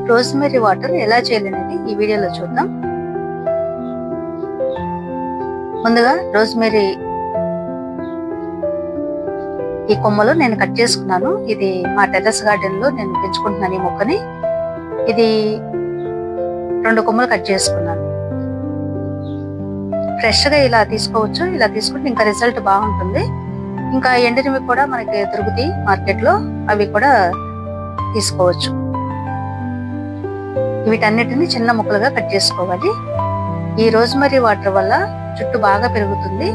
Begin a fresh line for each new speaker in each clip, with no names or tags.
Rosemary water ఎలా చేయాలనేది ఈ వీడియోలో చూద్దాం. ముందుగా రోజ్మెరీ ఈ కొమ్మలు నేను కట్ చేసుకున్నాను. ఇది మా టెర్రస్ గార్డెన్ లో నేను పెంచుకుంటున్నాను ఈ మొక్కని. ఇది 2 కొమ్మలు కట్ చేసుకున్నాను. ఫ్రెష్ గా ఇలా తీసుకోవచ్చు. ఇలా తీసుకుంటే ఇంకా రిజల్ట్ బాగుంటుంది. ఇంకా ఎండినవి కూడా మనకి దొరుకుతాయి మార్కెట్ లో, అవి కూడా తీసుకోవచ్చు. వీటన్నిటిని చిన్న ముక్కలుగా కట్ చేసుకోవాలి. ఈ రోజ్మెరీ వాటర్ వల్ల జుట్టు బాగా పెరుగుతుంది.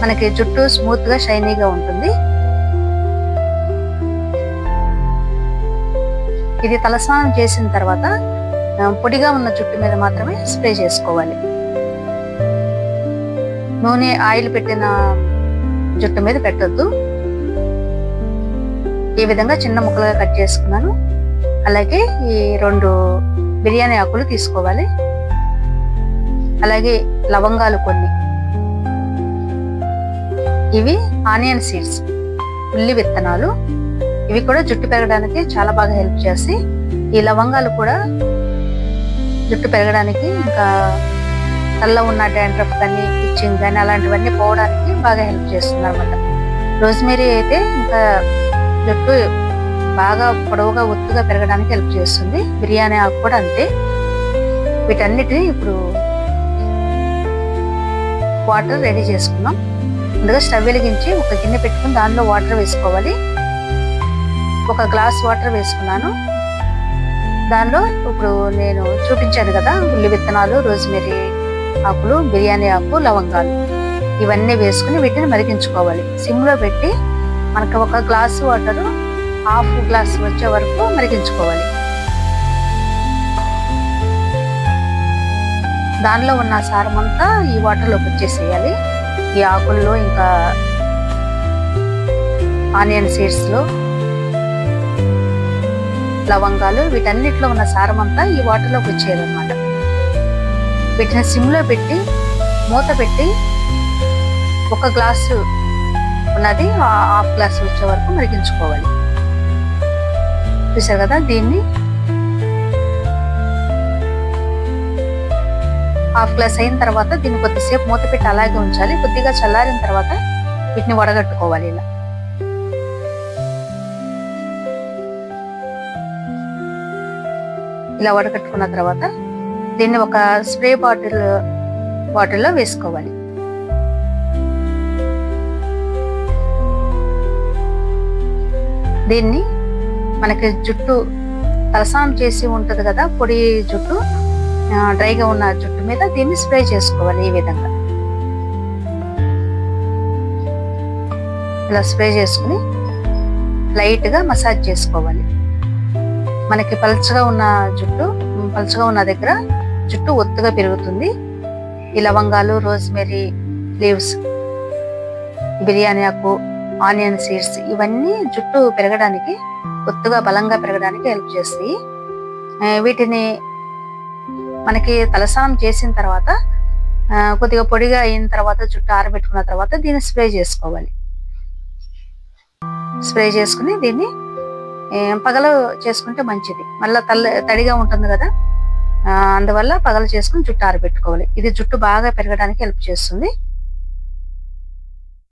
మనకి జుట్టు స్మూత్ గా షైనీగా ఉంటుంది. ఇది తలస్నానం చేసిన తర్వాత పొడిగా ఉన్న జుట్టు మీద మాత్రమే స్ప్రే చేసుకోవాలి. నూనె ఆయిల్ పెట్టిన జుట్టు మీద పెట్టొద్దు. ఈ విధంగా చిన్న ముక్కలుగా కట్ చేసుకున్నాను. అలాగే ఈ 2 బిర్యానీ ఆకులు తీసుకోవాలి. అలాగే లవంగాలు కొన్ని. ఇవి ఆనియన్ సీడ్స్, ఉల్లి విత్తనాలు. ఇవి కూడా జుట్టు పెరగడానికి చాలా బాగా హెల్ప్ చేస్తాయి. ఈ లవంగాలు కూడా జుట్టు పెరగడానికి, ఇంకా తల్ల ఉన్న డాండ్రఫ్ కానీ ఇచ్చింగ్ కానీ అలాంటివన్నీ పోవడానికి బాగా హెల్ప్ చేస్తుంది అనమాట. రోజ్మెరీ అయితే ఇంకా జుట్టు బాగా పొడవుగా ఒత్తుగా పెరగడానికి హెల్ప్ చేస్తుంది. బిర్యానీ ఆకు కూడా అంతే. వీటన్నిటిని ఇప్పుడు వాటర్ రెడీ చేసుకున్నాం. ముందుగా స్టవ్ వెలిగించి ఒక గిన్నె పెట్టుకుని దానిలో వాటర్ వేసుకోవాలి. 1 గ్లాస్ వాటర్ వేసుకున్నాను. దానిలో ఇప్పుడు నేను చూపించాను కదా, ఉల్లి విత్తనాలు, రోజ్మెరీ ఆకులు, బిర్యానీ ఆకు, లవంగాలు ఇవన్నీ వేసుకుని వీటిని మరిగించుకోవాలి. సిమ్ లో పెట్టి మనకు 1 గ్లాసు వాటర్ 1/2 గ్లాస్ వచ్చే వరకు మరిగించుకోవాలి. దానిలో ఉన్న సారం అంతా ఈ వాటర్ లోకి వచ్చేసేయాలి. ఈ ఆకుల్లో, ఇంకా ఆనియన్ సీడ్స్ లో, లవంగాలు, వీటన్నిటిలో ఉన్న సారం అంతా ఈ వాటర్ లోకి వచ్చేయాలన్నమాట. వీటిని సిమ్ లో పెట్టి మూత పెట్టి 1 గ్లాసు ఉన్నది 1/2 గ్లాస్ వచ్చే వరకు మరిగించుకోవాలి. చూసారు కదా, దీన్ని 1/2 గ్లాస్ అయిన తర్వాత దీన్ని కొద్దిసేపు మూత పెట్టి అలాగే ఉంచాలి. కొద్దిగా చల్లారిన తర్వాత వీటిని వడగట్టుకోవాలి. ఇలా వడగట్టుకున్న తర్వాత దీన్ని ఒక స్ప్రే బాటిల్లో వేసుకోవాలి. దీన్ని మనకి జుట్టు తలస్నానం చేసి ఉంటది కదా, పొడి జుట్టు, డ్రైగా ఉన్న జుట్టు మీద దీన్ని స్ప్రే చేసుకోవాలి. ఈ విధంగా ఇలా స్ప్రే చేసుకుని లైట్ గా మసాజ్ చేసుకోవాలి. మనకి పల్చగా ఉన్న దగ్గర జుట్టు ఒత్తుగా పెరుగుతుంది. ఈ లవంగాలు, రోజ్మెరీ లీవ్స్, బిర్యానీ ఆకు, ఆనియన్ సీడ్స్ ఇవన్నీ జుట్టు పెరగడానికి, ఒత్తుగా బలంగా పెరగడానికి హెల్ప్ చేస్తాయి. వీటిని మనకి తలస్నానం చేసిన తర్వాత కొద్దిగా పొడిగా అయిన తర్వాత, జుట్టు ఆరబెట్టుకున్న తర్వాత దీన్ని స్ప్రే చేసుకోవాలి. స్ప్రే చేసుకుని దీన్ని పగలు చేసుకుంటే మంచిది. మళ్ళీ తడిగా ఉంటుంది కదా, అందువల్ల పగలు చేసుకుని జుట్టు ఆరబెట్టుకోవాలి. ఇది జుట్టు బాగా పెరగడానికి హెల్ప్ చేస్తుంది.